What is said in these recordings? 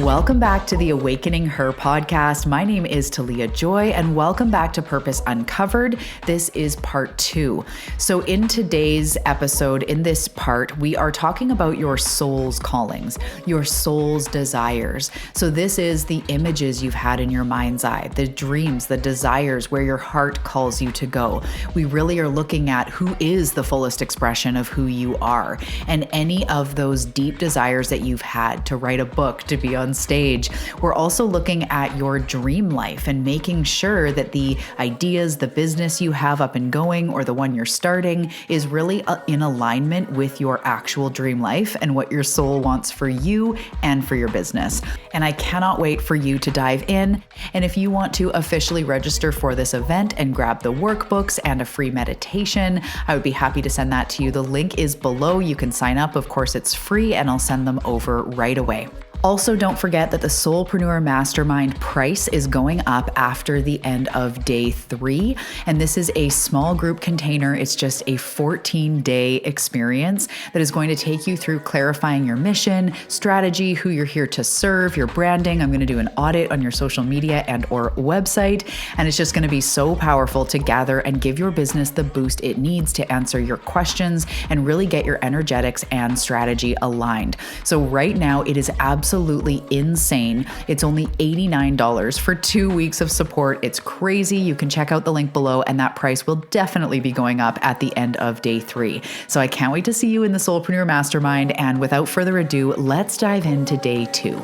Welcome back to the Awakening Her podcast. My name is Talia Joy, and welcome back to Purpose Uncovered. This is part 2. So in today's episode, in this part, we are talking about your soul's callings, your soul's desires. So this is the images you've had in your mind's eye, the dreams, the desires, where your heart calls you to go. We really are looking at who is the fullest expression of who you are, and any of those deep desires that you've had to write a book, to be on stage. We're also looking at your dream life and making sure that the ideas, the business you have up and going, or the one you're starting is really in alignment with your actual dream life and what your soul wants for you and for your business. And I cannot wait for you to dive in. And if you want to officially register for this event and grab the workbooks and a free meditation, I would be happy to send that to you. The link is below. You can sign up. Of course, it's free, and I'll send them over right away. Also, don't forget that the Soulpreneur Mastermind price is going up after the end of day 3. And this is a small group container. It's just a 14-day experience that is going to take you through clarifying your mission, strategy, who you're here to serve, your branding. I'm going to do an audit on your social media and or website. And it's just going to be so powerful to gather and give your business the boost it needs to answer your questions and really get your energetics and strategy aligned. So right now, it is absolutely insane. It's only $89 for 2 weeks of support. It's crazy. You can check out the link below, and that price will definitely be going up at the end of day 3. So I can't wait to see you in the Soulpreneur Mastermind. And without further ado, let's dive into day 2.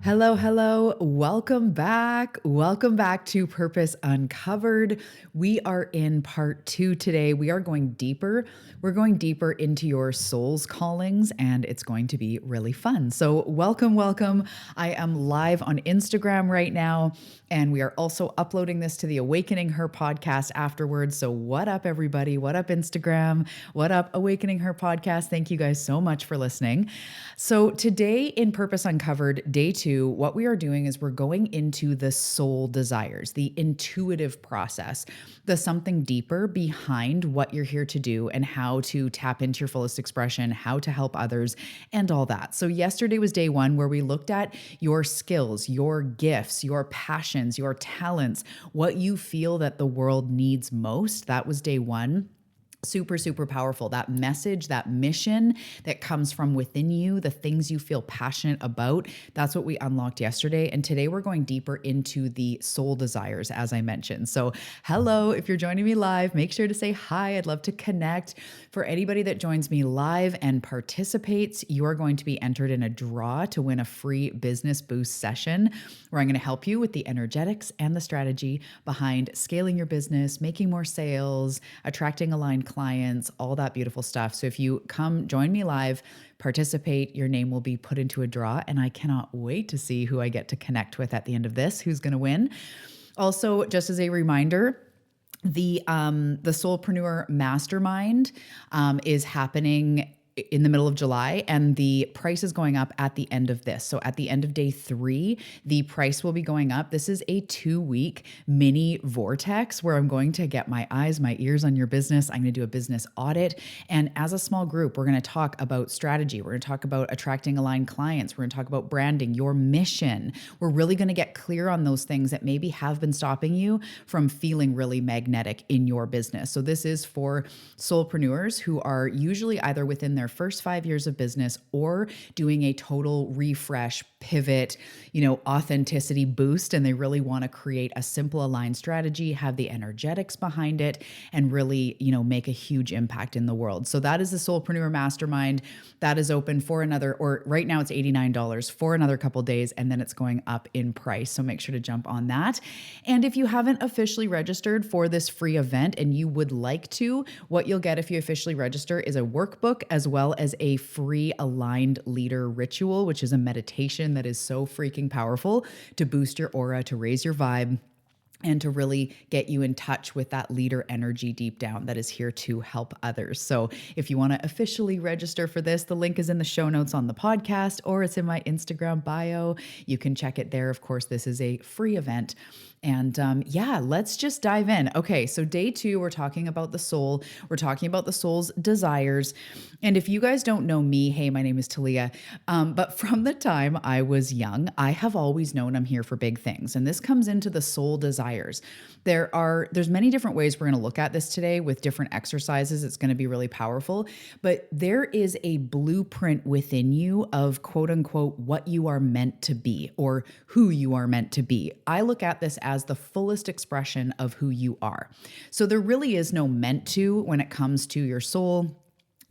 Hello. Welcome back. Welcome back to Purpose Uncovered. We are in part 2 today. We are going deeper. We're going deeper into your soul's callings, and it's going to be really fun. So welcome. I am live on Instagram right now, and we are also uploading this to the Awakening Her podcast afterwards. So what up, everybody? What up, Instagram? What up, Awakening Her podcast? Thank you guys so much for listening. So today in Purpose Uncovered, day 2, what we are doing is we're going into the soul desires, the intuitive process, the something deeper behind what you're here to do and how to tap into your fullest expression, how to help others, and all that. So yesterday was day 1, where we looked at your skills, your gifts, your passions, your talents, what you feel that the world needs most. That was day 1. Super powerful. That message, that mission that comes from within you, the things you feel passionate about, that's what we unlocked yesterday. And today we're going deeper into the soul desires, as I mentioned. So hello, if you're joining me live, make sure to say hi. I'd love to connect. For anybody that joins me live and participates, you are going to be entered in a draw to win a free business boost session where I'm going to help you with the energetics and the strategy behind scaling your business, making more sales, attracting aligned clients, all that beautiful stuff. So if you come join me live, participate, your name will be put into a draw, and I cannot wait to see who I get to connect with at the end of this, who's going to win. Also, just as a reminder, the Soulpreneur Mastermind is happening in the middle of July, and the price is going up at the end of this. So at the end of day 3, the price will be going up. This is a 2-week mini vortex where I'm going to get my eyes, my ears on your business. I'm going to do a business audit. And as a small group, we're going to talk about strategy. We're going to talk about attracting aligned clients. We're going to talk about branding, your mission. We're really going to get clear on those things that maybe have been stopping you from feeling really magnetic in your business. So this is for soulpreneurs who are usually either within their first 5 years of business or doing a total refresh, pivot, authenticity boost. And they really want to create a simple aligned strategy, have the energetics behind it, and really, make a huge impact in the world. So that is the Soulpreneur Mastermind. That is open for right now it's $89 for another couple days, and then it's going up in price. So make sure to jump on that. And if you haven't officially registered for this free event and you would like to, what you'll get if you officially register is a workbook as well as a free aligned leader ritual, which is a meditation that is so freaking powerful to boost your aura, to raise your vibe, and to really get you in touch with that leader energy deep down that is here to help others. So if you want to officially register for this, the link is in the show notes on the podcast, or it's in my Instagram bio. You can check it there. Of course, this is a free event. And yeah, let's just dive in. Okay, so day 2, we're talking about the soul. We're talking about the soul's desires. And if you guys don't know me, hey, my name is Talia. But from the time I was young, I have always known I'm here for big things. And this comes into the soul desires. There's many different ways we're going to look at this today with different exercises. It's going to be really powerful, but there is a blueprint within you of quote unquote what you are meant to be or who you are meant to be. I look at this as the fullest expression of who you are. So there really is no meant to when it comes to your soul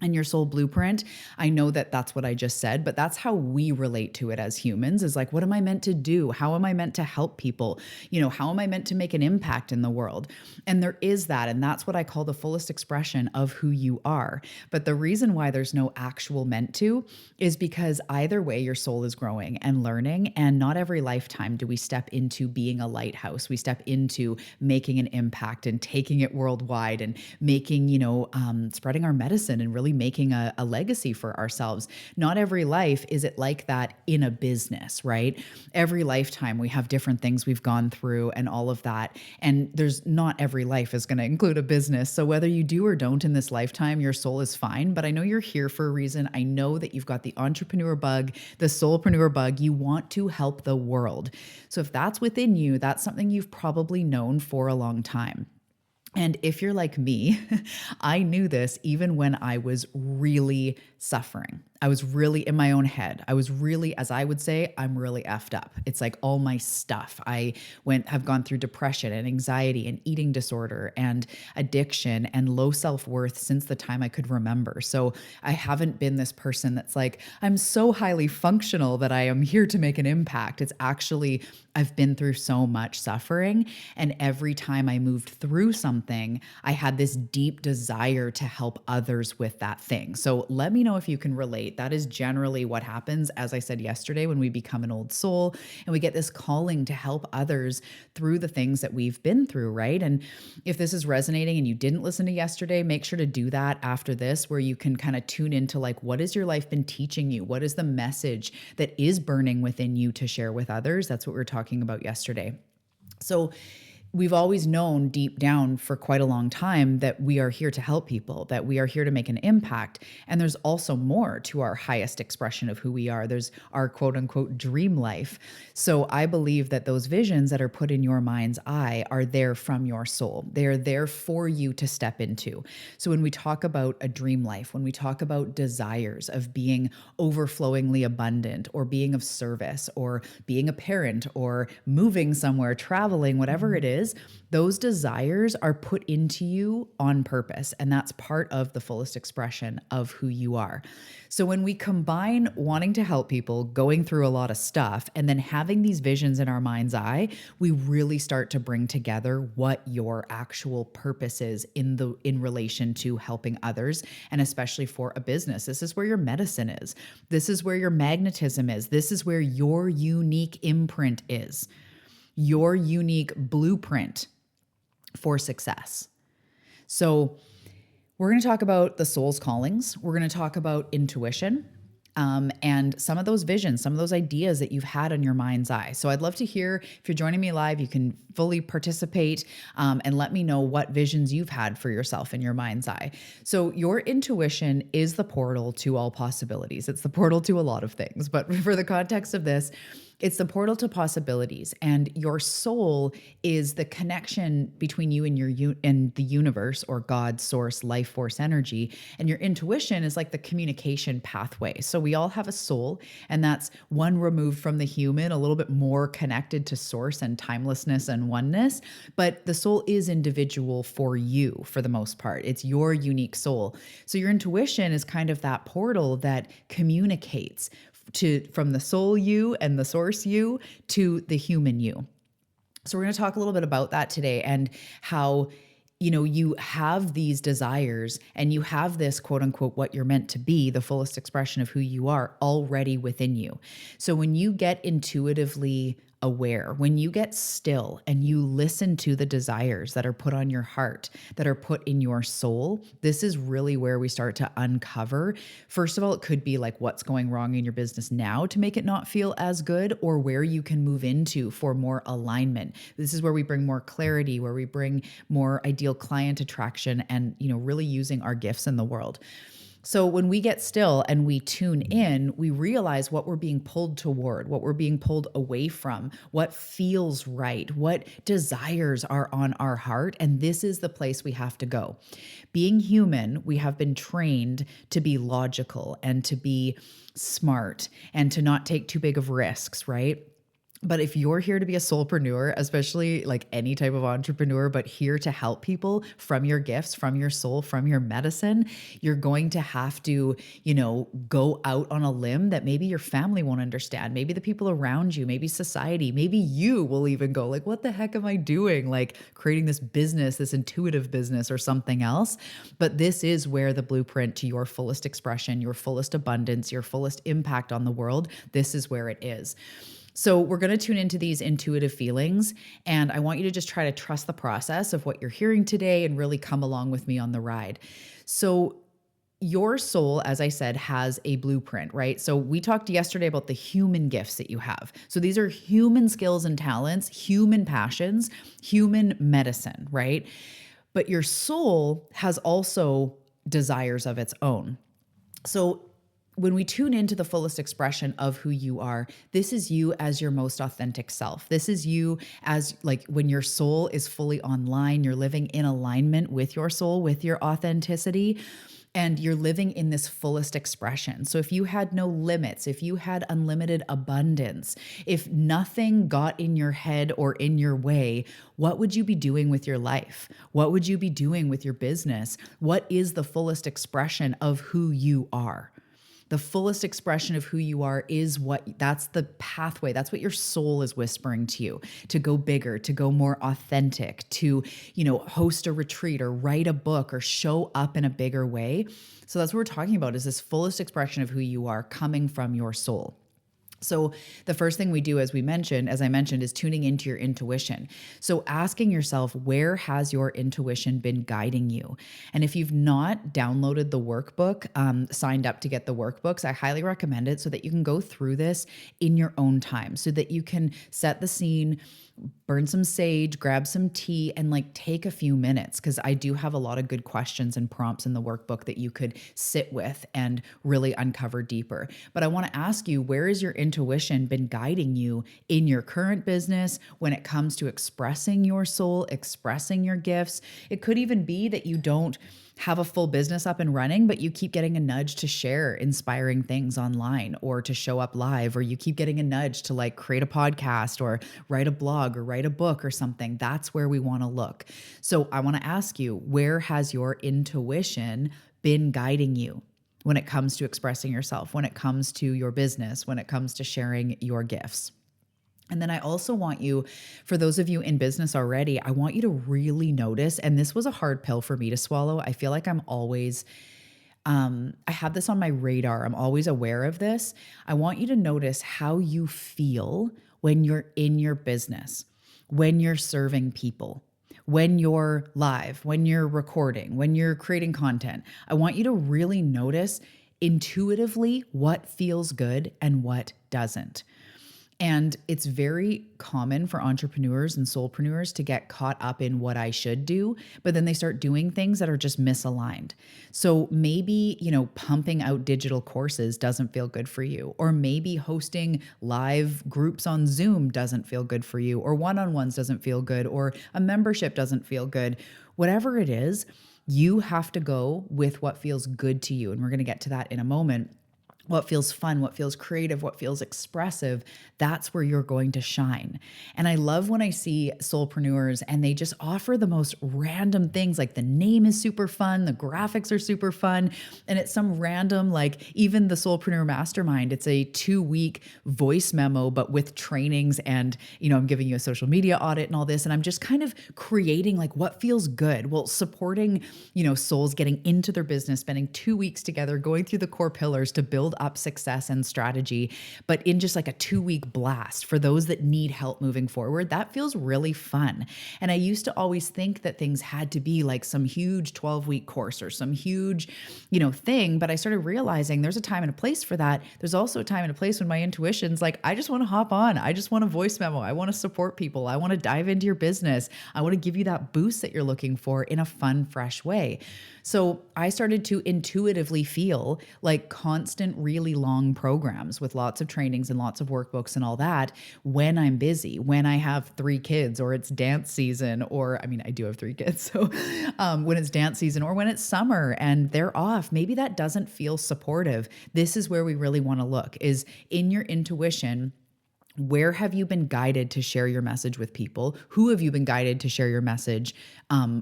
and your soul blueprint. I know that that's what I just said, but that's how we relate to it as humans, is like, what am I meant to do? How am I meant to help people? How am I meant to make an impact in the world? And there is that. And that's what I call the fullest expression of who you are. But the reason why there's no actual meant to is because either way, your soul is growing and learning. And not every lifetime do we step into being a lighthouse. We step into making an impact and taking it worldwide and making, spreading our medicine and really making a legacy for ourselves. Not every life is it like that in a business, right? Every lifetime we have different things we've gone through and all of that. And there's not every life is going to include a business. So whether you do or don't in this lifetime, your soul is fine. But I know you're here for a reason. I know that you've got the entrepreneur bug, the soulpreneur bug. You want to help the world. So if that's within you, that's something you've probably known for a long time. And if you're like me, I knew this even when I was really suffering. I was really in my own head. I was really, as I would say, I'm really effed up. It's like all my stuff. Have gone through depression and anxiety and eating disorder and addiction and low self-worth since the time I could remember. So I haven't been this person that's like, I'm so highly functional that I am here to make an impact. It's actually, I've been through so much suffering. And every time I moved through something, I had this deep desire to help others with that thing. So let me know if you can relate. That is generally what happens, as I said yesterday, when we become an old soul and we get this calling to help others through the things that we've been through, right? And if this is resonating and you didn't listen to yesterday, make sure to do that after this, where you can kind of tune into like, what has your life been teaching you? What is the message that is burning within you to share with others? That's what we were talking about yesterday. So we've always known deep down for quite a long time that we are here to help people, that we are here to make an impact. And there's also more to our highest expression of who we are. There's our quote unquote dream life. So I believe that those visions that are put in your mind's eye are there from your soul. They're there for you to step into. So when we talk about a dream life, when we talk about desires of being overflowingly abundant or being of service or being a parent or moving somewhere, traveling, whatever it is, those desires are put into you on purpose. And that's part of the fullest expression of who you are. So when we combine wanting to help people, going through a lot of stuff, and then having these visions in our mind's eye, we really start to bring together what your actual purpose is in relation to helping others, and especially for a business. This is where your medicine is. This is where your magnetism is. This is where your unique imprint is. Your unique blueprint for success. So we're going to talk about the soul's callings. We're going to talk about intuition, and some of those visions, some of those ideas that you've had in your mind's eye. So I'd love to hear, if you're joining me live, you can fully participate and let me know what visions you've had for yourself in your mind's eye. So your intuition is the portal to all possibilities. It's the portal to a lot of things, but for the context of this, it's the portal to possibilities, and your soul is the connection between you and the universe, or God, source, life force, energy. And your intuition is like the communication pathway. So we all have a soul, and that's one removed from the human, a little bit more connected to source and timelessness and oneness. But the soul is individual for you for the most part. It's your unique soul. So your intuition is kind of that portal that communicates from the soul you and the source you to the human you. So we're going to talk a little bit about that today, and how, you have these desires and you have this quote unquote what you're meant to be, the fullest expression of who you are, already within you. So when you get intuitively aware, when you get still and you listen to the desires that are put on your heart, that are put in your soul, this is really where we start to uncover. First of all, it could be like what's going wrong in your business now to make it not feel as good, or where you can move into for more alignment. This is where we bring more clarity, where we bring more ideal client attraction, and, really using our gifts in the world. So when we get still and we tune in, we realize what we're being pulled toward, what we're being pulled away from, what feels right, what desires are on our heart. And this is the place we have to go. Being human, we have been trained to be logical and to be smart and to not take too big of risks, right? But if you're here to be a soulpreneur, especially like any type of entrepreneur, but here to help people from your gifts, from your soul, from your medicine, you're going to have to, go out on a limb that maybe your family won't understand. Maybe the people around you, maybe society, maybe you will even go like, what the heck am I doing? Like creating this business, this intuitive business or something else. But this is where the blueprint to your fullest expression, your fullest abundance, your fullest impact on the world, this is where it is. So we're going to tune into these intuitive feelings, and I want you to just try to trust the process of what you're hearing today and really come along with me on the ride. So your soul, as I said, has a blueprint, right? So we talked yesterday about the human gifts that you have. So these are human skills and talents, human passions, human medicine, right? But your soul has also desires of its own. So when we tune into the fullest expression of who you are, this is you as your most authentic self. This is you as like when your soul is fully online, you're living in alignment with your soul, with your authenticity, and you're living in this fullest expression. So if you had no limits, if you had unlimited abundance, if nothing got in your head or in your way, what would you be doing with your life? What would you be doing with your business? What is the fullest expression of who you are? The fullest expression of who you are is that's the pathway. That's what your soul is whispering to you, to go bigger, to go more authentic, to, host a retreat or write a book or show up in a bigger way. So that's what we're talking about, is this fullest expression of who you are coming from your soul. So the first thing we do, as I mentioned, is tuning into your intuition. So asking yourself, where has your intuition been guiding you? And if you've not downloaded the workbook, signed up to get the workbooks, I highly recommend it so that you can go through this in your own time, so that you can set the scene, burn some sage, grab some tea, and take a few minutes, because I do have a lot of good questions and prompts in the workbook that you could sit with and really uncover deeper. But I want to ask you, where has your intuition been guiding you in your current business when it comes to expressing your soul, expressing your gifts? It could even be that you don't have a full business up and running, but you keep getting a nudge to share inspiring things online or to show up live, or you keep getting a nudge to create a podcast or write a blog or write a book or something. That's where we want to look. So I want to ask you, where has your intuition been guiding you when it comes to expressing yourself, when it comes to your business, when it comes to sharing your gifts? And then I also want you, for those of you in business already, I want you to really notice, and this was a hard pill for me to swallow. I feel like I'm always, I have this on my radar. I'm always aware of this. I want you to notice how you feel when you're in your business, when you're serving people, when you're live, when you're recording, when you're creating content. I want you to really notice intuitively what feels good and what doesn't. And it's very common for entrepreneurs and soulpreneurs to get caught up in what I should do, but then they start doing things that are just misaligned. So maybe, pumping out digital courses doesn't feel good for you, or maybe hosting live groups on Zoom doesn't feel good for you, or one-on-ones doesn't feel good, or a membership doesn't feel good. Whatever it is, you have to go with what feels good to you. And we're going to get to that in a moment. What feels fun, what feels creative, what feels expressive, that's where you're going to shine. And I love when I see soulpreneurs and they just offer the most random things, like the name is super fun, the graphics are super fun, and it's some random, even the Soulpreneur Mastermind, it's a 2-week voice memo, but with trainings and, I'm giving you a social media audit and all this, and I'm just kind of creating what feels good. Well, supporting, souls getting into their business, spending 2 weeks together, going through the core pillars to build up success and strategy, but in just like a 2-week blast for those that need help moving forward. That feels really fun. And I used to always think that things had to be like some huge 12-week course or some huge, thing. But I started realizing there's a time and a place for that. There's also a time and a place when my intuition's like, I just want to hop on. I just want a voice memo. I want to support people. I want to dive into your business. I want to give you that boost that you're looking for in a fun, fresh way. So I started to intuitively feel like constant, really long programs with lots of trainings and lots of workbooks and all that when I'm busy, when I have 3 kids or it's dance season, or I do have 3 kids. So when it's dance season or when it's summer and they're off, maybe that doesn't feel supportive. This is where we really want to look, is in your intuition. Where have you been guided to share your message with people? Who have you been guided to share your message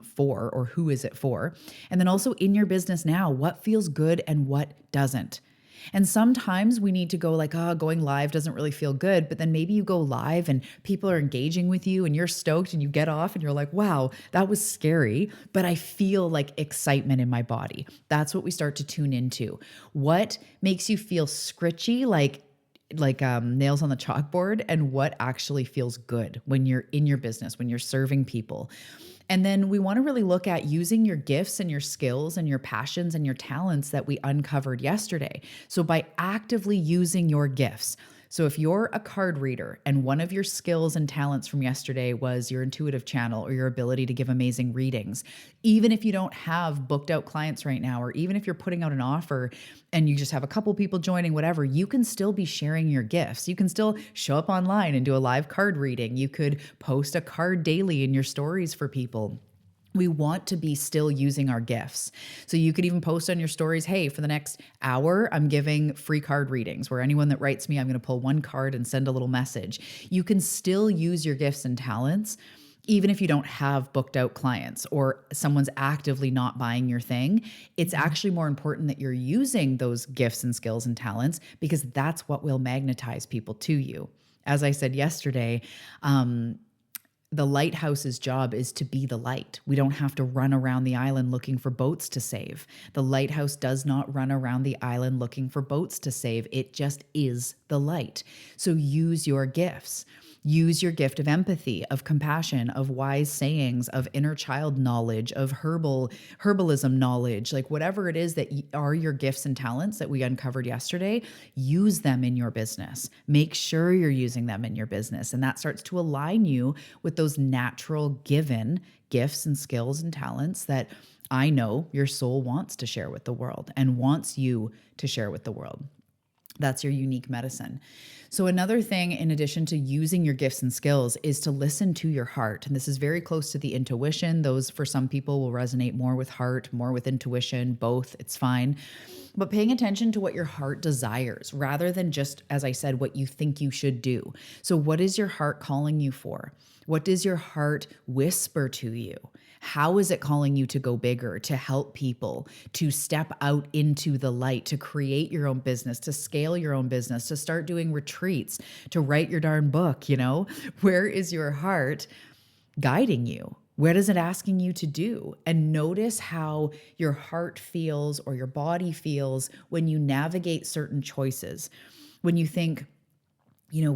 for, or who is it for? And then also in your business now, what feels good and what doesn't? And sometimes we need to go like, going live doesn't really feel good. But then maybe you go live and people are engaging with you and you're stoked and you get off and you're like, wow, that was scary, but I feel like excitement in my body. That's what we start to tune into. What makes you feel scritchy, like nails on the chalkboard, and what actually feels good when you're in your business, when you're serving people. And then we want to really look at using your gifts and your skills and your passions and your talents that we uncovered yesterday. So by actively using your gifts. So if you're a card reader and one of your skills and talents from yesterday was your intuitive channel or your ability to give amazing readings, even if you don't have booked out clients right now, or even if you're putting out an offer and you just have a couple people joining, whatever, you can still be sharing your gifts. You can still show up online and do a live card reading. You could post a card daily in your stories for people. We want to be still using our gifts. So you could even post on your stories, hey, for the next hour, I'm giving free card readings where anyone that writes me, I'm going to pull one card and send a little message. You can still use your gifts and talents, even if you don't have booked out clients or someone's actively not buying your thing. It's actually more important that you're using those gifts and skills and talents, because that's what will magnetize people to you. As I said yesterday, the lighthouse's job is to be the light. We don't have to run around the island looking for boats to save. The lighthouse does not run around the island looking for boats to save. It just is the light. So use your gifts. Use your gift of empathy, of compassion, of wise sayings, of inner child knowledge, of herbalism knowledge, like whatever it is that are your gifts and talents that we uncovered yesterday, use them in your business. Make sure you're using them in your business. And that starts to align you with those natural given gifts and skills and talents that I know your soul wants to share with the world and wants you to share with the world. That's your unique medicine. So another thing, in addition to using your gifts and skills, is to listen to your heart. And this is very close to the intuition. Those, for some people, will resonate more with heart, more with intuition, both. It's fine. But paying attention to what your heart desires rather than just, as I said, what you think you should do. So what is your heart calling you for? What does your heart whisper to you? How is it calling you to go bigger, to help people, to step out into the light, to create your own business, to scale your own business, to start doing retreats, to write your darn book, Where is your heart guiding you? What is it asking you to do? And notice how your heart feels or your body feels when you navigate certain choices. When you think,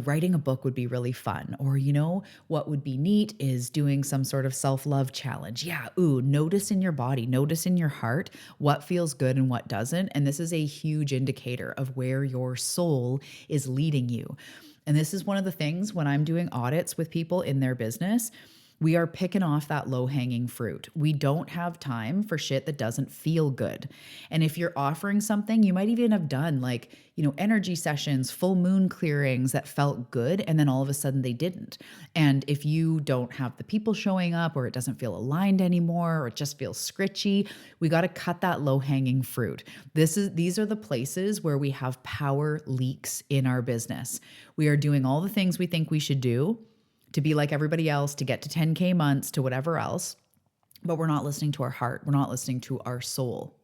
writing a book would be really fun. Or, what would be neat is doing some sort of self-love challenge. Yeah. Notice in your body, notice in your heart what feels good and what doesn't. And this is a huge indicator of where your soul is leading you. And this is one of the things when I'm doing audits with people in their business, we are picking off that low-hanging fruit. We don't have time for shit that doesn't feel good. And if you're offering something, you might even have done energy sessions, full moon clearings that felt good, and then all of a sudden they didn't. And if you don't have the people showing up, or it doesn't feel aligned anymore, or it just feels scritchy, we got to cut that low-hanging fruit. These are the places where we have power leaks in our business. We are doing all the things we think we should do to be like everybody else, to get to 10K months, to whatever else, but we're not listening to our heart. We're not listening to our soul.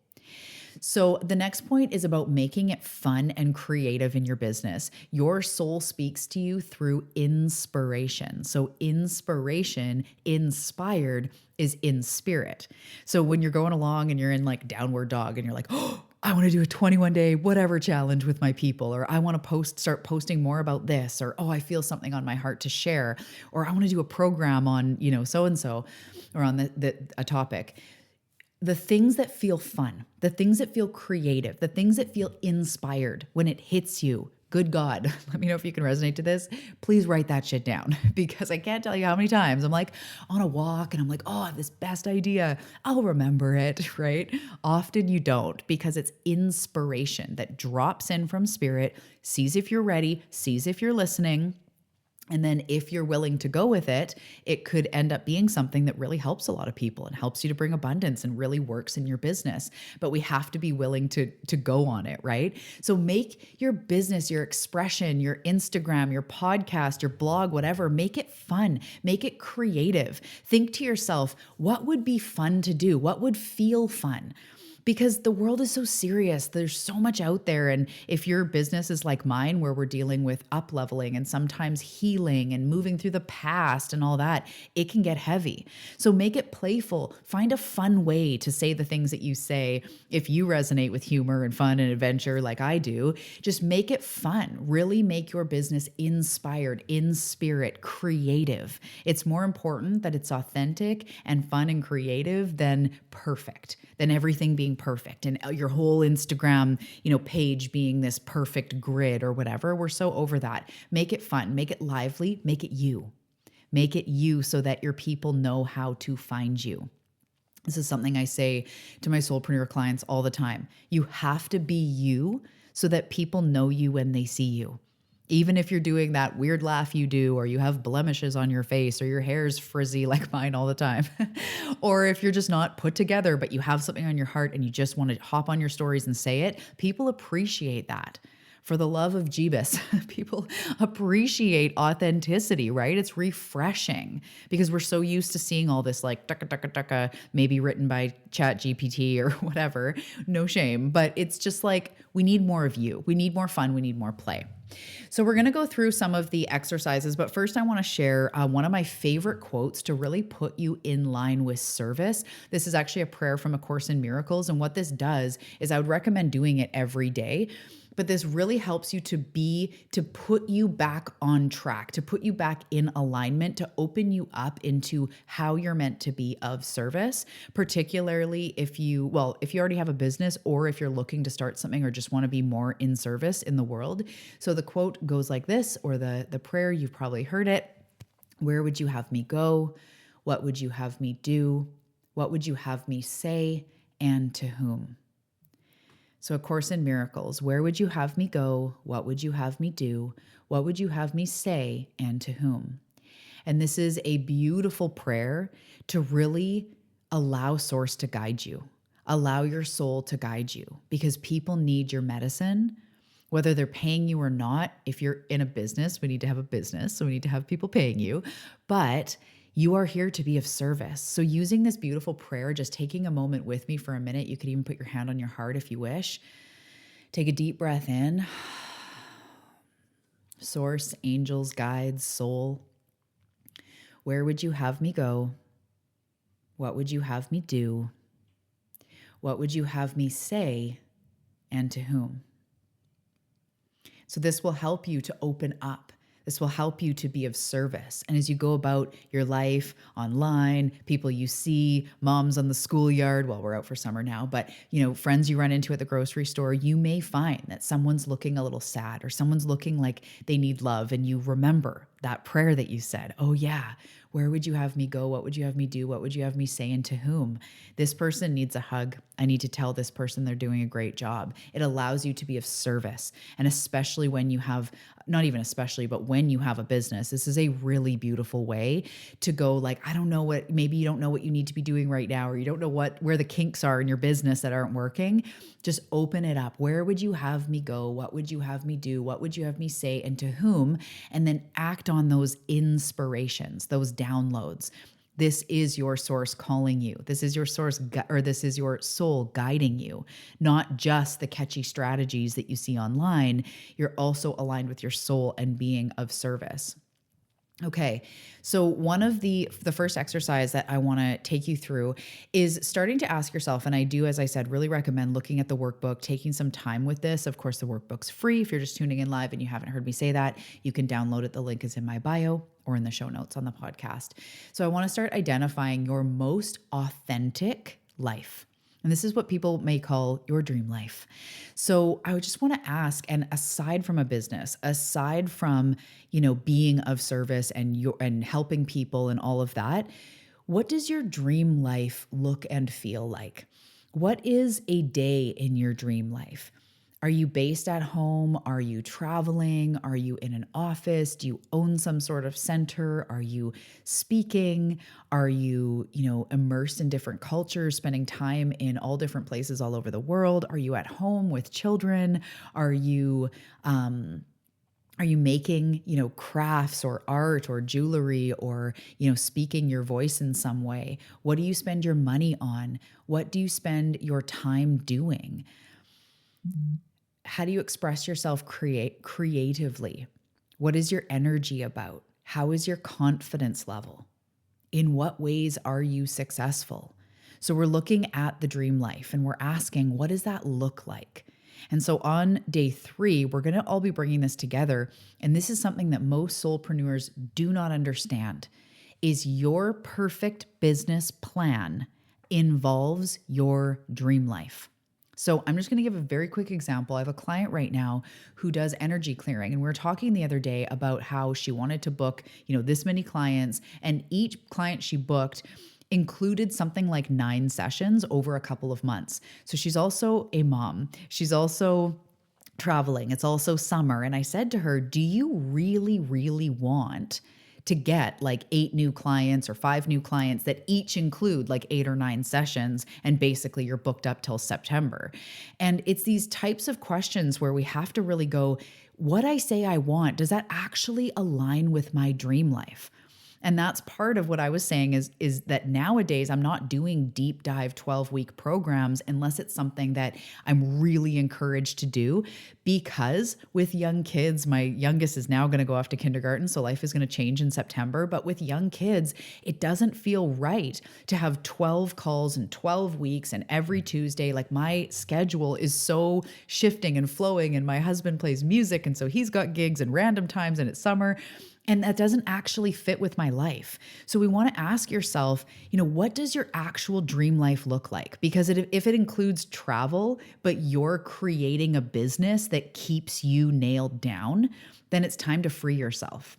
So the next point is about making it fun and creative in your business. Your soul speaks to you through inspiration. So inspiration, inspired, is in spirit. So when you're going along and you're in like downward dog and you're like, oh, I want to do a 21-day whatever challenge with my people, or I want to start posting more about this, or, oh, I feel something on my heart to share, or I want to do a program on, so-and-so, or on a topic. The things that feel fun, the things that feel creative, the things that feel inspired when it hits you. Good God, let me know if you can resonate to this. Please write that shit down because I can't tell you how many times I'm like on a walk and I'm like, oh, I have this best idea. I'll remember it, right? Often you don't because it's inspiration that drops in from spirit, sees if you're ready, sees if you're listening. And then if you're willing to go with it, it could end up being something that really helps a lot of people and helps you to bring abundance and really works in your business. But we have to be willing to go on it, right? So make your business, your expression, your Instagram, your podcast, your blog, whatever, make it fun, make it creative. Think to yourself, what would be fun to do? What would feel fun? Because the world is so serious. There's so much out there. And if your business is like mine, where we're dealing with up leveling and sometimes healing and moving through the past and all that, it can get heavy. So make it playful. Find a fun way to say the things that you say. If you resonate with humor and fun and adventure like I do, just make it fun. Really make your business inspired, in spirit, creative. It's more important that it's authentic and fun and creative than perfect, than everything being perfect and your whole Instagram, page being this perfect grid or whatever. We're so over that. Make it fun, make it lively, make it you. Make it you so that your people know how to find you. This is something I say to my soulpreneur clients all the time. You have to be you so that people know you when they see you. Even if you're doing that weird laugh you do, or you have blemishes on your face, or your hair's frizzy like mine all the time, or if you're just not put together, but you have something on your heart and you just want to hop on your stories and say it, people appreciate that. For the love of Jeebus, people appreciate authenticity, right? It's refreshing because we're so used to seeing all this like ducka, ducka, ducka, maybe written by Chat GPT or whatever. No shame, but it's just like we need more of you. We need more fun. We need more play. So we're going to go through some of the exercises, but first I want to share one of my favorite quotes to really put you in line with service. This is actually a prayer from A Course in Miracles. And what this does is I would recommend doing it every day. But this really helps you to put you back on track, to put you back in alignment, to open you up into how you're meant to be of service, particularly if you already have a business or if you're looking to start something or just want to be more in service in the world. So the quote goes like this, or the prayer, you've probably heard it. Where would you have me go? What would you have me do? What would you have me say? And to whom? So A Course in Miracles, where would you have me go? What would you have me do? What would you have me say? And to whom? And this is a beautiful prayer to really allow Source to guide you. Allow your soul to guide you because people need your medicine, whether they're paying you or not. If you're in a business, we need to have a business, so we need to have people paying you. But you are here to be of service. So using this beautiful prayer, just taking a moment with me for a minute, you could even put your hand on your heart if you wish. Take a deep breath in. Source, angels, guides, soul. Where would you have me go? What would you have me do? What would you have me say? And to whom? So this will help you to open up. This will help you to be of service. And as you go about your life online, people you see, moms on the schoolyard, well, we're out for summer now, but friends you run into at the grocery store, you may find that someone's looking a little sad or someone's looking like they need love. And you remember that prayer that you said, oh yeah, where would you have me go? What would you have me do? What would you have me say? And to whom? This person needs a hug. I need to tell this person they're doing a great job. It allows you to be of service. And especially when you have, not even especially, but when you have a business, this is a really beautiful way to go like, I don't know what, maybe you don't know what you need to be doing right now, or you don't know where the kinks are in your business that aren't working. Just open it up. Where would you have me go? What would you have me do? What would you have me say? And to whom? And then act on those inspirations, those downloads. This is your source calling you. This is your source, or this is your soul guiding you, not just the catchy strategies that you see online. You're also aligned with your soul and being of service. Okay. So one of the first exercise that I want to take you through is starting to ask yourself, and I do, as I said, really recommend looking at the workbook, taking some time with this. Of course, the workbook's free. If you're just tuning in live and you haven't heard me say that, you can download it. The link is in my bio or in the show notes on the podcast. So I want to start identifying your most authentic life. And this is what people may call your dream life. So I would just want to ask, and aside from a business, aside from, being of service and helping people and all of that, what does your dream life look and feel like? What is a day in your dream life? Are you based at home? Are you traveling? Are you in an office? Do you own some sort of center? Are you speaking? Are you, immersed in different cultures, spending time in all different places all over the world? Are you at home with children? Are you making, crafts or art or jewelry or, speaking your voice in some way? What do you spend your money on? What do you spend your time doing? How do you express yourself creatively? What is your energy about? How is your confidence level? In what ways are you successful? So we're looking at the dream life and we're asking, what does that look like? And so on day 3, we're going to all be bringing this together. And this is something that most soulpreneurs do not understand is your perfect business plan involves your dream life. So I'm just going to give a very quick example. I have a client right now who does energy clearing, and we were talking the other day about how she wanted to book, this many clients, and each client she booked included something like 9 sessions over a couple of months. So she's also a mom. She's also traveling. It's also summer. And I said to her, do you really, really want to get like 8 new clients or 5 new clients that each include like 8 or 9 sessions, and basically you're booked up till September? And it's these types of questions where we have to really go, what I say I want, does that actually align with my dream life? And that's part of what I was saying is that nowadays I'm not doing deep dive 12-week programs unless it's something that I'm really encouraged to do, because with young kids, my youngest is now going to go off to kindergarten, so life is going to change in September. But with young kids, it doesn't feel right to have 12 calls in 12 weeks and every Tuesday. Like, my schedule is so shifting and flowing, and my husband plays music, and so he's got gigs and random times, and it's summer. And that doesn't actually fit with my life. So we want to ask yourself, what does your actual dream life look like? Because if it includes travel, but you're creating a business that keeps you nailed down, then it's time to free yourself.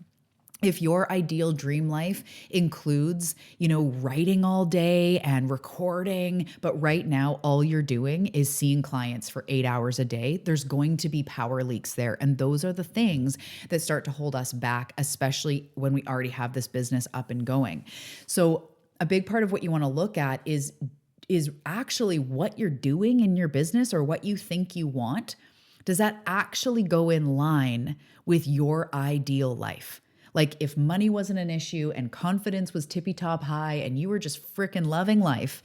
If your ideal dream life includes, writing all day and recording, but right now all you're doing is seeing clients for 8 hours a day, there's going to be power leaks there. And those are the things that start to hold us back, especially when we already have this business up and going. So a big part of what you want to look at is actually what you're doing in your business, or what you think you want. Does that actually go in line with your ideal life? Like, if money wasn't an issue and confidence was tippy top high and you were just freaking loving life,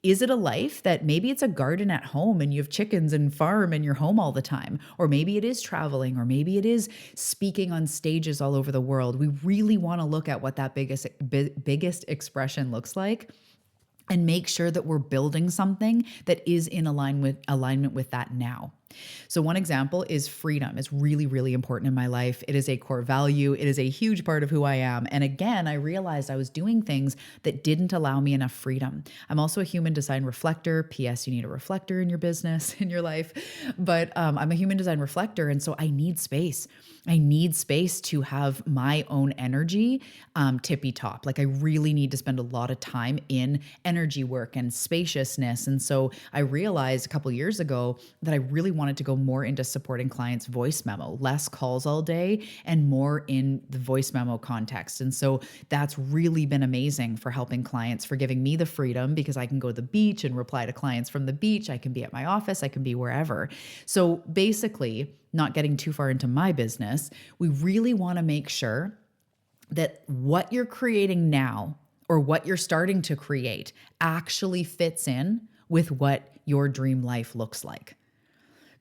is it a life that maybe it's a garden at home and you have chickens and farm and you're home all the time? Or maybe it is traveling, or maybe it is speaking on stages all over the world. We really want to look at what that biggest expression looks like, and make sure that we're building something that is in alignment with that now. So one example is freedom. It's really, really important in my life. It is a core value. It is a huge part of who I am. And again, I realized I was doing things that didn't allow me enough freedom. I'm also a human design reflector. P.S. You need a reflector in your business, in your life. But I'm a human design reflector. And so I need space. I need space to have my own energy tippy top. Like, I really need to spend a lot of time in energy work and spaciousness. And so I realized a couple years ago that I really wanted to go more into supporting clients' voice memo, less calls all day and more in the voice memo context. And so that's really been amazing for helping clients, for giving me the freedom, because I can go to the beach and reply to clients from the beach. I can be at my office. I can be wherever. So basically, not getting too far into my business, we really want to make sure that what you're creating now, or what you're starting to create, actually fits in with what your dream life looks like.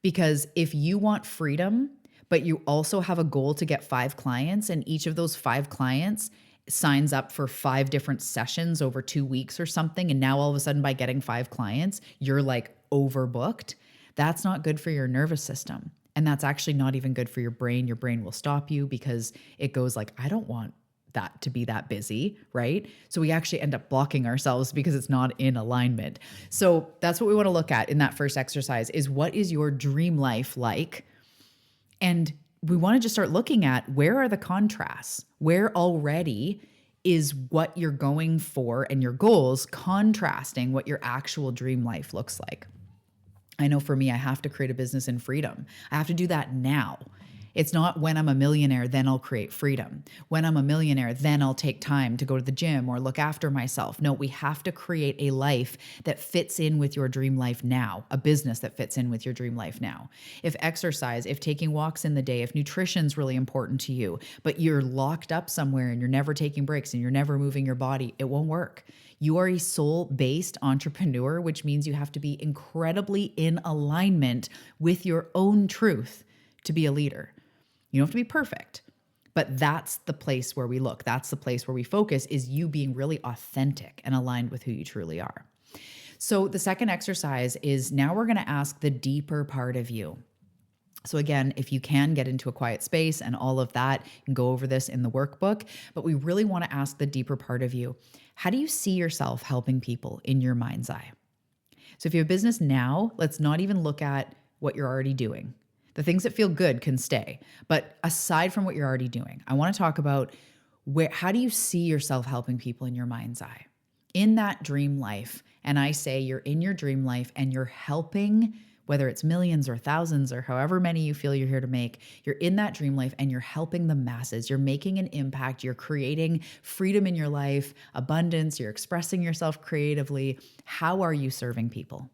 Because if you want freedom, but you also have a goal to get 5 clients, and each of those 5 clients signs up for 5 different sessions over 2 weeks or something. And now all of a sudden, by getting 5 clients, you're like overbooked. That's not good for your nervous system. And that's actually not even good for your brain. Your brain will stop you because it goes like, I don't want that to be that busy, right? So we actually end up blocking ourselves because it's not in alignment. So that's what we want to look at in that first exercise is, what is your dream life like? And we want to just start looking at, where are the contrasts? Where already is what you're going for and your goals contrasting what your actual dream life looks like? I know for me, I have to create a business in freedom. I have to do that now. It's not when I'm a millionaire, then I'll create freedom. When I'm a millionaire, then I'll take time to go to the gym or look after myself. No, we have to create a life that fits in with your dream life now, a business that fits in with your dream life now. If exercise, if taking walks in the day, if nutrition's really important to you, but you're locked up somewhere and you're never taking breaks and you're never moving your body, it won't work. You are a soul-based entrepreneur, which means you have to be incredibly in alignment with your own truth to be a leader. You don't have to be perfect, but that's the place where we look. That's the place where we focus, is you being really authentic and aligned with who you truly are. So the second exercise is, now we're going to ask the deeper part of you. So again, if you can get into a quiet space and all of that, you can go over this in the workbook, but we really want to ask the deeper part of you. How do you see yourself helping people in your mind's eye? So if you have a business now, let's not even look at what you're already doing. The things that feel good can stay. But aside from what you're already doing, I want to talk about how do you see yourself helping people in your mind's eye? In that dream life, and I say you're in your dream life and you're helping, whether it's millions or thousands or however many you feel you're here to make, you're in that dream life and you're helping the masses. You're making an impact. You're creating freedom in your life, abundance. You're expressing yourself creatively. How are you serving people?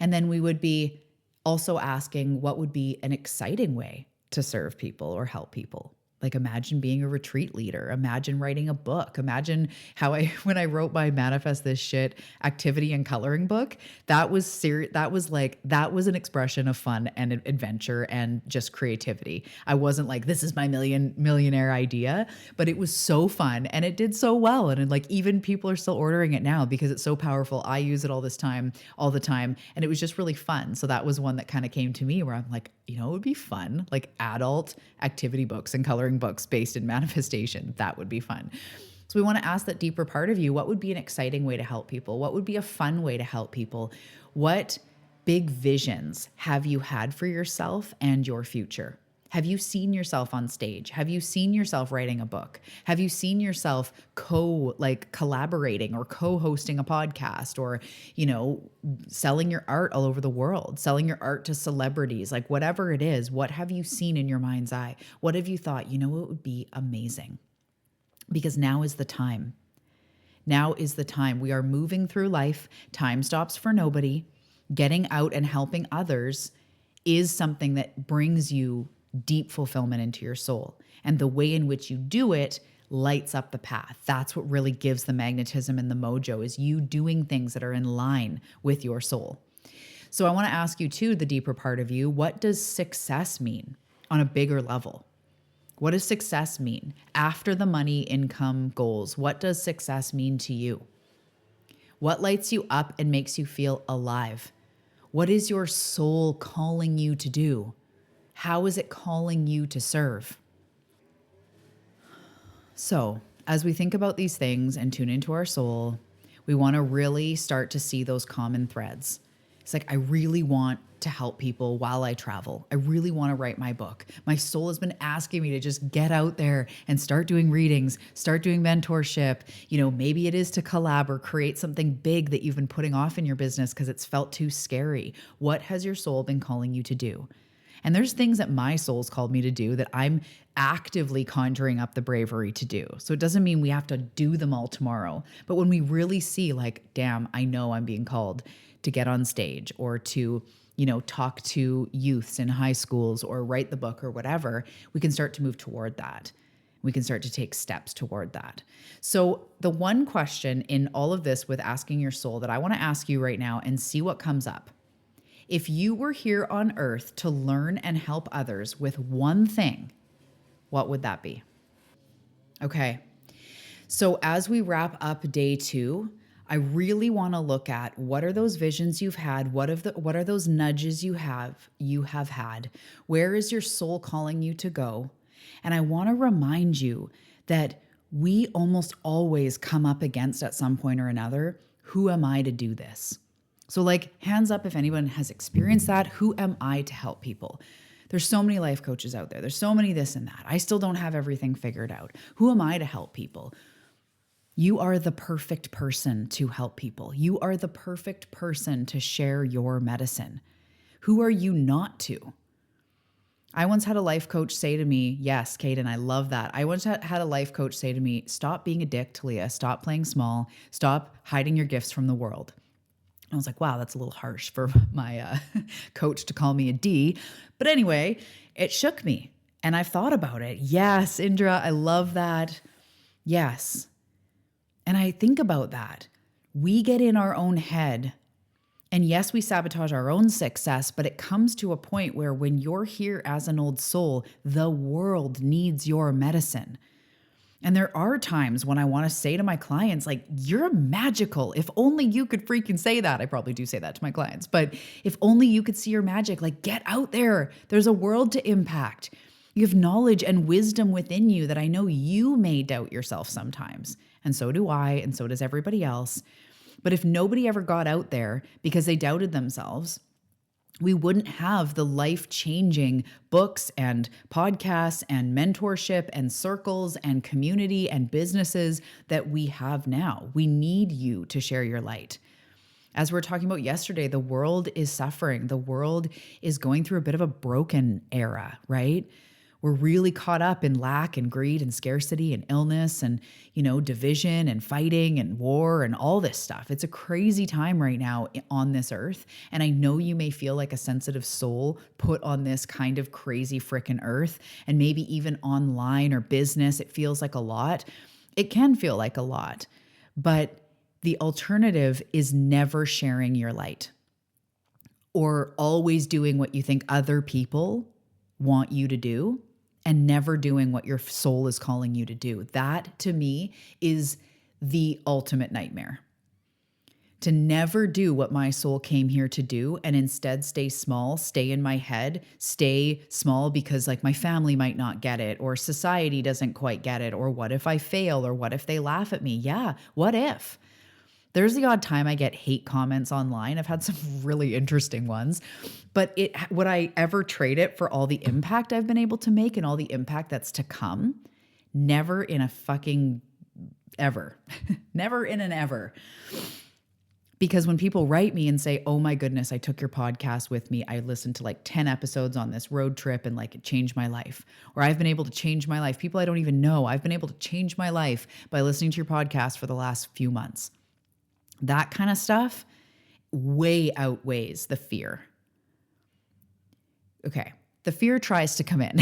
And then we would be also asking, what would be an exciting way to serve people or help people? Like, imagine being a retreat leader. Imagine writing a book. Imagine how when I wrote my Manifest This Shit activity and coloring book, that was that was an expression of fun and adventure and just creativity. I wasn't like, this is my millionaire idea, but it was so fun and it did so well. And like, even people are still ordering it now because it's so powerful. I use it all the time. And it was just really fun. So that was one that kind of came to me where I'm like, it would be fun, like adult activity books and coloring books based in manifestation. That would be fun. So we want to ask that deeper part of you, what would be an exciting way to help people? What would be a fun way to help people? What big visions have you had for yourself and your future? Have you seen yourself on stage? Have you seen yourself writing a book? Have you seen yourself collaborating or co-hosting a podcast, or, selling your art all over the world, selling your art to celebrities, like whatever it is? What have you seen in your mind's eye? What have you thought, it would be amazing? Because now is the time. Now is the time. We are moving through life. Time stops for nobody. Getting out and helping others is something that brings you deep fulfillment into your soul. And the way in which you do it lights up the path. That's what really gives the magnetism and the mojo, is you doing things that are in line with your soul. So I want to ask you too, the deeper part of you, what does success mean on a bigger level? What does success mean after the money, income, goals? What does success mean to you? What lights you up and makes you feel alive? What is your soul calling you to do? How is it calling you to serve? So, as we think about these things and tune into our soul, we want to really start to see those common threads. It's like, I really want to help people while I travel. I really want to write my book. My soul has been asking me to just get out there and start doing readings, start doing mentorship. Maybe it is to collab or create something big that you've been putting off in your business because it's felt too scary. What has your soul been calling you to do? And there's things that my soul's called me to do that I'm actively conjuring up the bravery to do. So it doesn't mean we have to do them all tomorrow. But when we really see, like, damn, I know I'm being called to get on stage or to, talk to youths in high schools or write the book or whatever, we can start to move toward that. We can start to take steps toward that. So the one question in all of this with asking your soul that I want to ask you right now and see what comes up If you were here on earth to learn and help others with one thing, what would that be? Okay. So as we wrap up day 2, I really want to look at what are those visions you've had? What are those nudges you have had? Where is your soul calling you to go? And I want to remind you that we almost always come up against at some point or another, who am I to do this? So like hands up if anyone has experienced that. Who am I to help people? There's so many life coaches out there. There's so many this and that. I still don't have everything figured out. Who am I to help people? You are the perfect person to help people. You are the perfect person to share your medicine. Who are you not to? I once had a life coach say to me, yes, Kaden, I love that. I once had a life coach say to me, stop being a dick, Talia. Stop playing small. Stop hiding your gifts from the world. I was like, wow, that's a little harsh for my coach to call me a D. But anyway, it shook me. And I've thought about it. Yes, Indra, I love that. Yes. And I think about that. We get in our own head. And yes, we sabotage our own success, but it comes to a point where when you're here as an old soul, the world needs your medicine. And there are times when I want to say to my clients, like, you're magical. If only you could freaking say that. I probably do say that to my clients, but if only you could see your magic, like get out there. There's a world to impact. You have knowledge and wisdom within you that I know you may doubt yourself sometimes. And so do I, and so does everybody else. But if nobody ever got out there because they doubted themselves, we wouldn't have the life-changing books and podcasts and mentorship and circles and community and businesses that we have now. We need you to share your light. As we were talking about yesterday, the world is suffering. The world is going through a bit of a broken era, right? We're really caught up in lack and greed and scarcity and illness and, division and fighting and war and all this stuff. It's a crazy time right now on this earth. And I know you may feel like a sensitive soul put on this kind of crazy frickin' earth, and maybe even online or business, it feels like a lot. It can feel like a lot, but the alternative is never sharing your light or always doing what you think other people want you to do and never doing what your soul is calling you to do. That, to me, is the ultimate nightmare. To never do what my soul came here to do and instead stay small, stay in my head, stay small because like my family might not get it or society doesn't quite get it, or what if I fail, or what if they laugh at me? Yeah, what if? There's the odd time I get hate comments online. I've had some really interesting ones, but would I ever trade it for all the impact I've been able to make and all the impact that's to come? Never in a fucking ever. Never in an ever. Because when people write me and say, oh my goodness, I took your podcast with me. I listened to like 10 episodes on this road trip and like it changed my life. Or I've been able to change my life. People I don't even know. I've been able to change my life by listening to your podcast for the last few months. That kind of stuff way outweighs the fear. Okay, the fear tries to come in.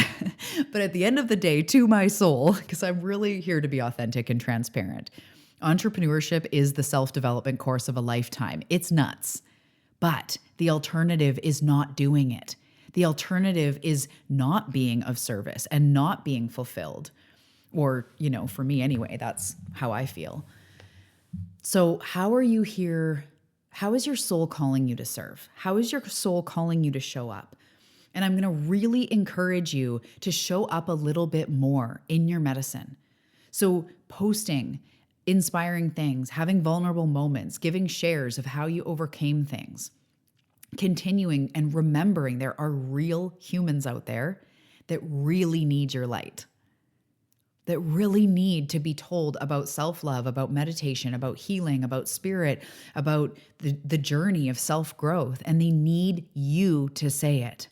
But at the end of the day, to my soul, because I'm really here to be authentic and transparent, entrepreneurship is the self-development course of a lifetime. It's nuts. But the alternative is not doing it. The alternative is not being of service and not being fulfilled. Or, for me anyway, that's how I feel. So how are you here? How is your soul calling you to serve? How is your soul calling you to show up? And I'm going to really encourage you to show up a little bit more in your medicine. So posting, inspiring things, having vulnerable moments, giving shares of how you overcame things, continuing and remembering there are real humans out there that really need your light, that really need to be told about self-love, about meditation, about healing, about spirit, about the journey of self-growth, and they need you to say it.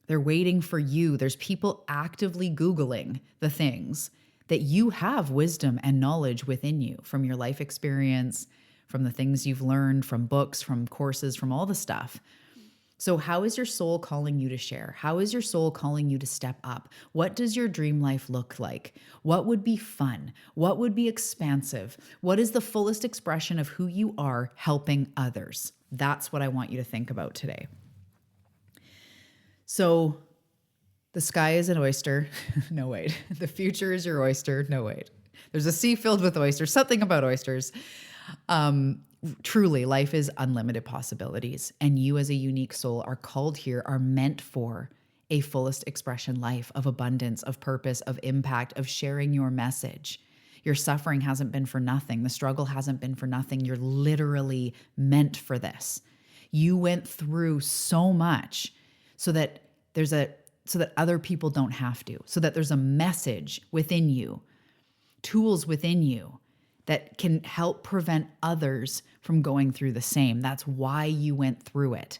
They're waiting for you. There's people actively Googling the things that you have wisdom and knowledge within you from your life experience, from the things you've learned, from books, from courses, from all the stuff. So how is your soul calling you to share? How is your soul calling you to step up? What does your dream life look like? What would be fun? What would be expansive? What is the fullest expression of who you are helping others? That's what I want you to think about today. So the sky is an oyster. No, wait. The future is your oyster. No, wait. There's a sea filled with oysters, something about oysters. Truly, life is unlimited possibilities. And you as a unique soul are called here, are meant for a fullest expression life of abundance, of purpose, of impact, of sharing your message. Your suffering hasn't been for nothing. The struggle hasn't been for nothing. You're literally meant for this. You went through so much so that so that other people don't have to, so that there's a message within you, tools within you that can help prevent others from going through the same. That's why you went through it,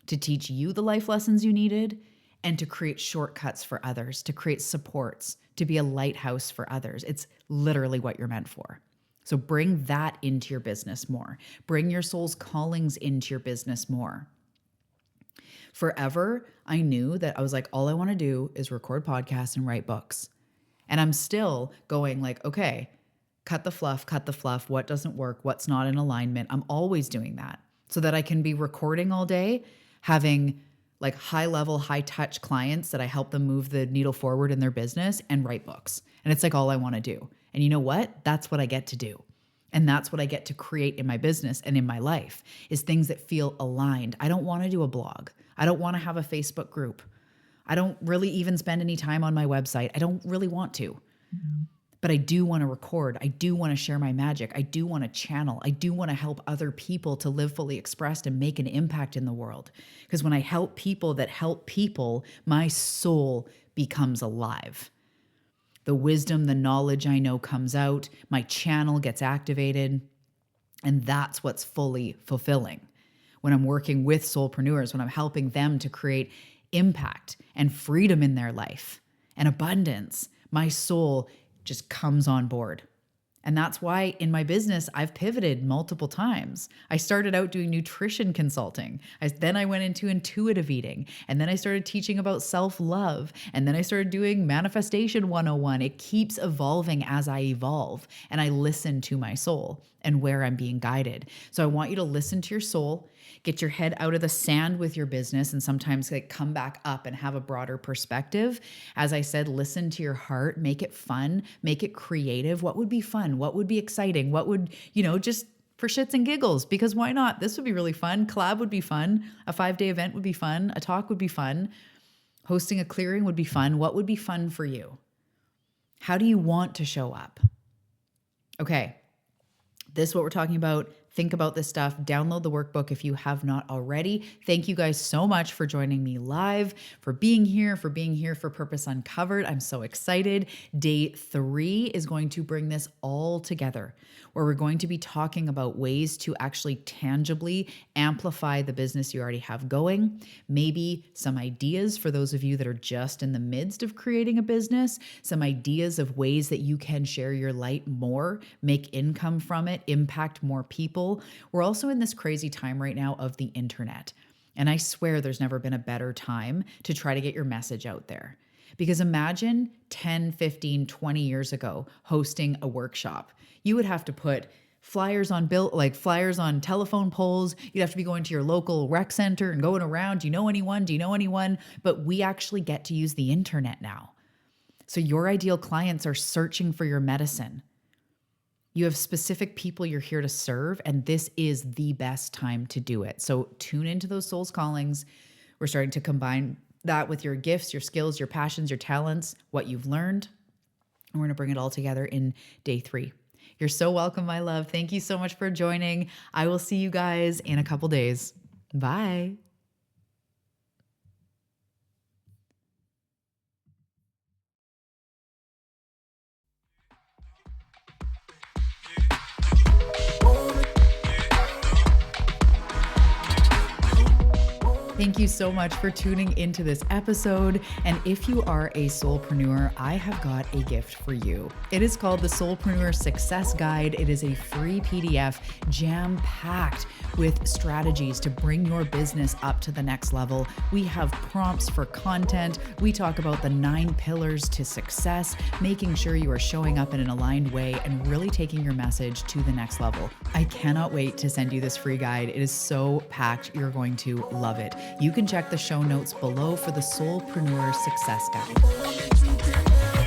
to teach you the life lessons you needed and to create shortcuts for others, to create supports, to be a lighthouse for others. It's literally what you're meant for. So bring that into your business more. Bring your soul's callings into your business more. Forever, I knew that I was like, all I want to do is record podcasts and write books. And I'm still going like, okay, cut the fluff, what doesn't work, what's not in alignment. I'm always doing that so that I can be recording all day, having like high level, high touch clients that I help them move the needle forward in their business and write books. And it's like all I want to do. And you know what? That's what I get to do. And that's what I get to create in my business and in my life is things that feel aligned. I don't want to do a blog. I don't want to have a Facebook group. I don't really even spend any time on my website. I don't really want to. But I do want to record. I do want to share my magic. I do want to channel. I do want to help other people to live fully expressed and make an impact in the world. Because when I help people that help people, my soul becomes alive. The wisdom, the knowledge I know comes out. My channel gets activated. And that's what's fully fulfilling. When I'm working with soulpreneurs, when I'm helping them to create impact and freedom in their life and abundance, my soul just comes on board. And that's why in my business, I've pivoted multiple times. I started out doing nutrition consulting. Then I went into intuitive eating. And then I started teaching about self-love. And then I started doing manifestation 101. It keeps evolving as I evolve. And I listen to my soul and where I'm being guided. So I want you to listen to your soul, get your head out of the sand with your business, and sometimes like come back up and have a broader perspective. As I said, listen to your heart, make it fun, make it creative. What would be fun? What would be exciting? What would, just for shits and giggles, because why not? This would be really fun. Collab would be fun. A 5-day event would be fun. A talk would be fun. Hosting a clearing would be fun. What would be fun for you? How do you want to show up? Okay. This is what we're talking about. Think about this stuff. Download the workbook if you have not already. Thank you guys so much for joining me live, for being here for Purpose Uncovered. I'm so excited. Day 3 is going to bring this all together, where we're going to be talking about ways to actually tangibly amplify the business you already have going. Maybe some ideas for those of you that are just in the midst of creating a business, some ideas of ways that you can share your light more, make income from it, impact more people. We're also in this crazy time right now of the internet. And I swear there's never been a better time to try to get your message out there. Because imagine 10, 15, 20 years ago hosting a workshop. You would have to put flyers on flyers on telephone poles. You'd have to be going to your local rec center and going around. Do you know anyone? Do you know anyone? But we actually get to use the internet now. So your ideal clients are searching for your medicine. You have specific people you're here to serve, and this is the best time to do it. So tune into those soul's callings. We're starting to combine that with your gifts, your skills, your passions, your talents, what you've learned. And we're going to bring it all together in day 3. You're so welcome, my love. Thank you so much for joining. I will see you guys in a couple days. Bye. Thank you so much for tuning into this episode. And if you are a soulpreneur, I have got a gift for you. It is called the Soulpreneur Success Guide. It is a free PDF jam-packed with strategies to bring your business up to the next level. We have prompts for content. We talk about the 9 pillars to success, making sure you are showing up in an aligned way and really taking your message to the next level. I cannot wait to send you this free guide. It is so packed. You're going to love it. You can check the show notes below for the Soulpreneur Success Guide.